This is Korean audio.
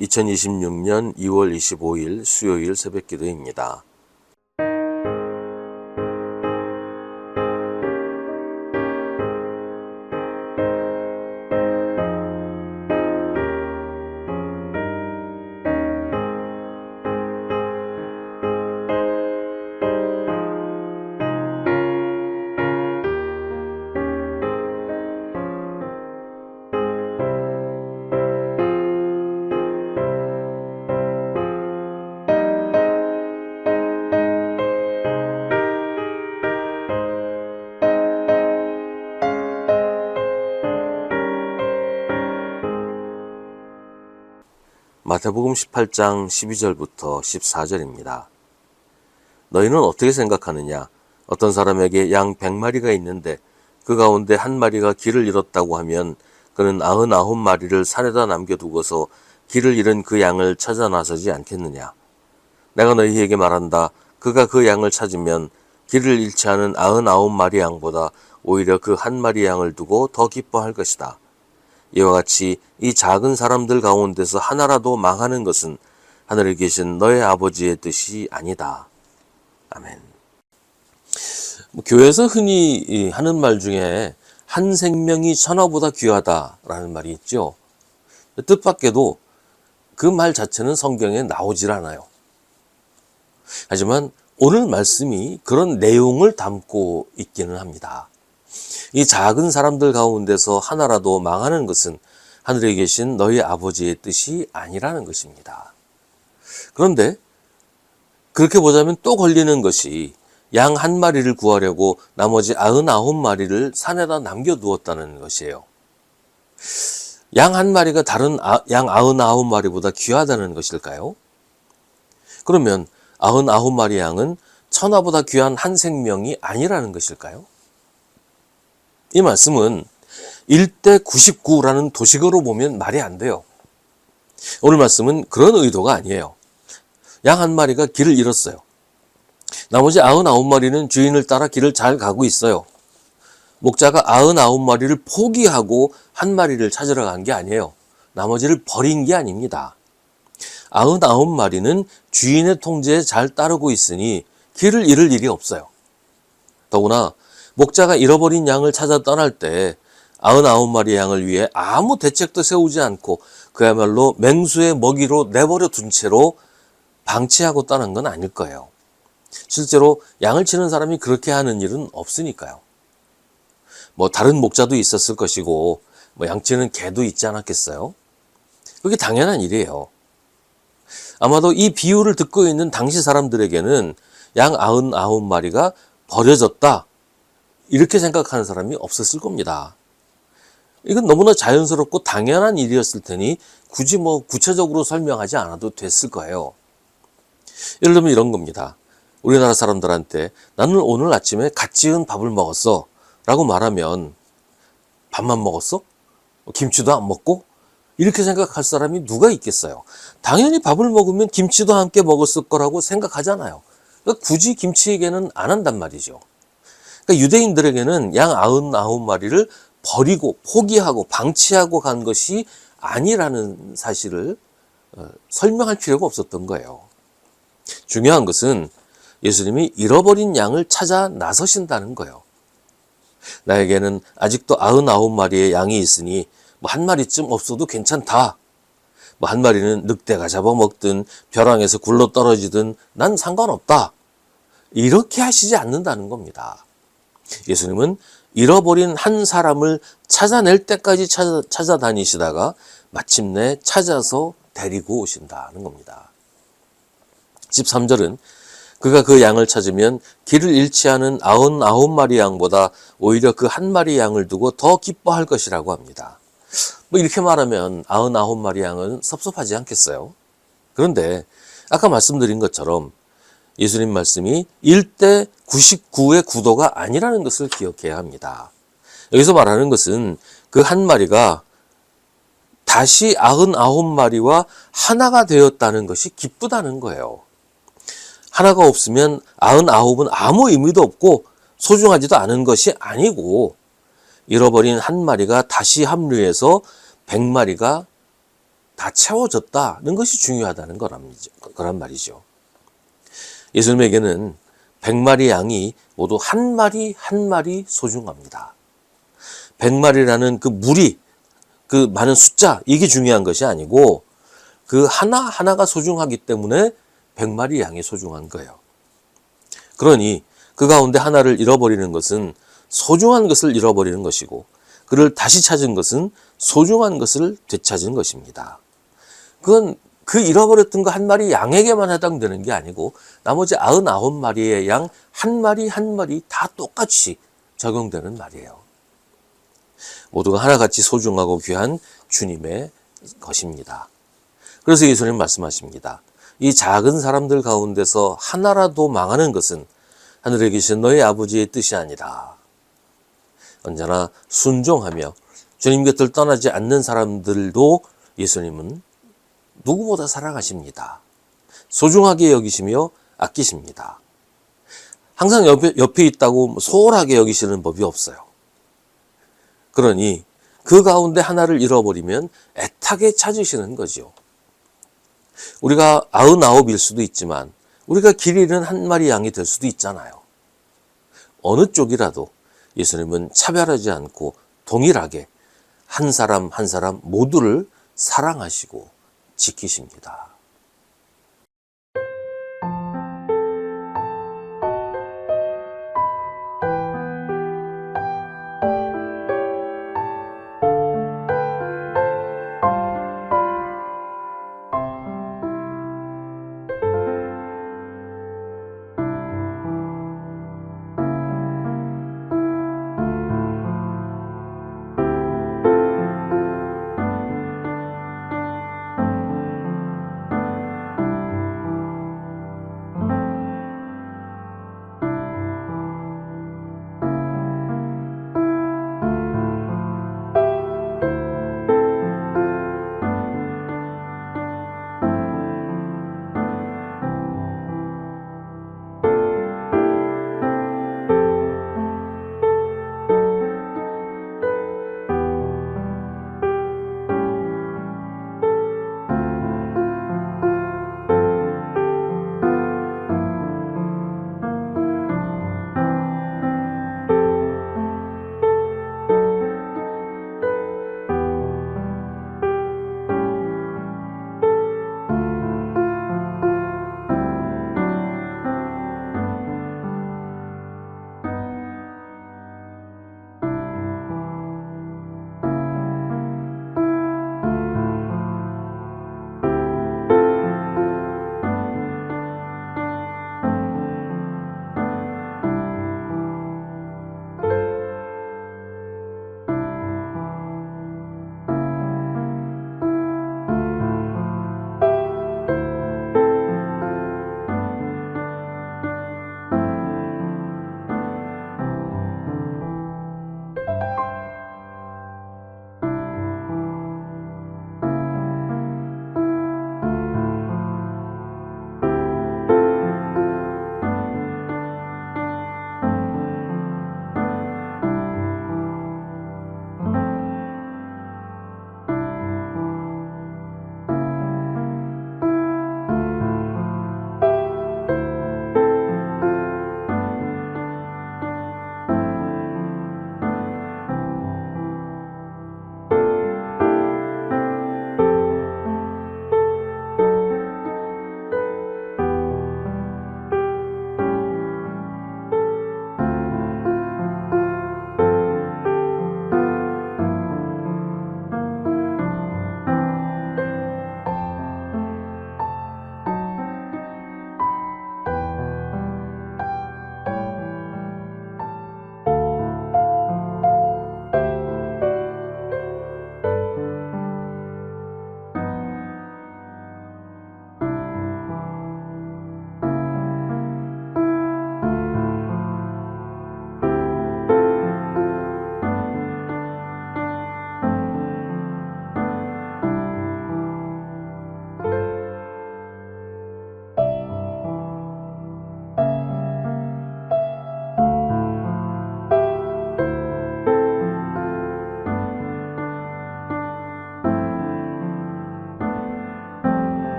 2026년 2월 25일 수요일 새벽기도입니다. 마태복음 18장 12절부터 14절입니다. 너희는 어떻게 생각하느냐? 어떤 사람에게 양 100마리가 있는데 그 가운데 한 마리가 길을 잃었다고 하면 그는 99마리를 산에다 남겨두고서 길을 잃은 그 양을 찾아 나서지 않겠느냐? 내가 너희에게 말한다. 그가 그 양을 찾으면 길을 잃지 않은 99마리 양보다 오히려 그 한 마리 양을 두고 더 기뻐할 것이다. 이와 같이 이 작은 사람들 가운데서 하나라도 망하는 것은 하늘에 계신 너의 아버지의 뜻이 아니다. 아멘. 교회에서 흔히 하는 말 중에 한 생명이 천하보다 귀하다라는 말이 있죠. 뜻밖에도 그 말 자체는 성경에 나오질 않아요. 하지만 오늘 말씀이 그런 내용을 담고 있기는 합니다. 이 작은 사람들 가운데서 하나라도 망하는 것은 하늘에 계신 너희 아버지의 뜻이 아니라는 것입니다. 그런데 그렇게 보자면 또 걸리는 것이 양 한 마리를 구하려고 나머지 99마리를 산에다 남겨두었다는 것이에요. 양 한 마리가 다른 양 99마리보다 귀하다는 것일까요? 그러면 99마리 양은 천하보다 귀한 한 생명이 아니라는 것일까요? 이 말씀은 1대 99라는 도식어로 보면 말이 안 돼요. 오늘 말씀은 그런 의도가 아니에요. 양 한 마리가 길을 잃었어요. 나머지 99마리는 주인을 따라 길을 잘 가고 있어요. 목자가 99마리를 포기하고 한 마리를 찾으러 간 게 아니에요. 나머지를 버린 게 아닙니다. 99마리는 주인의 통제에 잘 따르고 있으니 길을 잃을 일이 없어요. 더구나 목자가 잃어버린 양을 찾아 떠날 때 99마리 양을 위해 아무 대책도 세우지 않고 그야말로 맹수의 먹이로 내버려 둔 채로 방치하고 떠난 건 아닐 거예요. 실제로 양을 치는 사람이 그렇게 하는 일은 없으니까요. 다른 목자도 있었을 것이고 양치는 개도 있지 않았겠어요? 그게 당연한 일이에요. 아마도 이 비유를 듣고 있는 당시 사람들에게는 양 99마리가 버려졌다 이렇게 생각하는 사람이 없었을 겁니다. 이건 너무나 자연스럽고 당연한 일이었을 테니 굳이 구체적으로 설명하지 않아도 됐을 거예요. 예를 들면 이런 겁니다. 우리나라 사람들한테 나는 오늘 아침에 갓 지은 밥을 먹었어 라고 말하면 밥만 먹었어? 김치도 안 먹고? 이렇게 생각할 사람이 누가 있겠어요? 당연히 밥을 먹으면 김치도 함께 먹었을 거라고 생각하잖아요. 그러니까 굳이 김치 얘기는 안 한단 말이죠. 그러니까 유대인들에게는 양 99마리를 버리고 포기하고 방치하고 간 것이 아니라는 사실을 설명할 필요가 없었던 거예요. 중요한 것은 예수님이 잃어버린 양을 찾아 나서신다는 거예요. 나에게는 아직도 99마리의 양이 있으니 한 마리쯤 없어도 괜찮다. 한 마리는 늑대가 잡아먹든 벼랑에서 굴러 떨어지든 난 상관없다. 이렇게 하시지 않는다는 겁니다. 예수님은 잃어버린 한 사람을 찾아낼 때까지 찾아다니시다가 마침내 찾아서 데리고 오신다는 겁니다. 13절은 그가 그 양을 찾으면 길을 잃지 않은 99마리 양보다 오히려 그 한 마리 양을 두고 더 기뻐할 것이라고 합니다. 이렇게 말하면 99마리 양은 섭섭하지 않겠어요? 그런데 아까 말씀드린 것처럼 예수님 말씀이 1대 99의 구도가 아니라는 것을 기억해야 합니다. 여기서 말하는 것은 그 한 마리가 다시 99마리와 하나가 되었다는 것이 기쁘다는 거예요. 하나가 없으면 99은 아무 의미도 없고 소중하지도 않은 것이 아니고 잃어버린 한 마리가 다시 합류해서 100마리가 다 채워졌다는 것이 중요하다는 거란 말이죠. 예수님에게는 100마리 양이 모두 한 마리 한 마리 소중합니다. 100마리라는 그 무리, 그 많은 숫자, 이게 중요한 것이 아니고 그 하나하나가 소중하기 때문에 100마리 양이 소중한 거예요. 그러니 그 가운데 하나를 잃어버리는 것은 소중한 것을 잃어버리는 것이고, 그를 다시 찾은 것은 소중한 것을 되찾은 것입니다. 그건 그 잃어버렸던 거 한 마리 양에게만 해당되는 게 아니고 나머지 99마리의 양 한 마리 한 마리 다 똑같이 적용되는 말이에요. 모두가 하나같이 소중하고 귀한 주님의 것입니다. 그래서 예수님 말씀하십니다. 이 작은 사람들 가운데서 하나라도 망하는 것은 하늘에 계신 너희 아버지의 뜻이 아니라. 언제나 순종하며 주님 곁을 떠나지 않는 사람들도 예수님은 누구보다 사랑하십니다. 소중하게 여기시며 아끼십니다. 항상 옆에 있다고 소홀하게 여기시는 법이 없어요. 그러니 그 가운데 하나를 잃어버리면 애타게 찾으시는 거죠. 우리가 99일 수도 있지만 우리가 길 잃은 한 마리 양이 될 수도 있잖아요. 어느 쪽이라도 예수님은 차별하지 않고 동일하게 한 사람 한 사람 모두를 사랑하시고 지키십니다.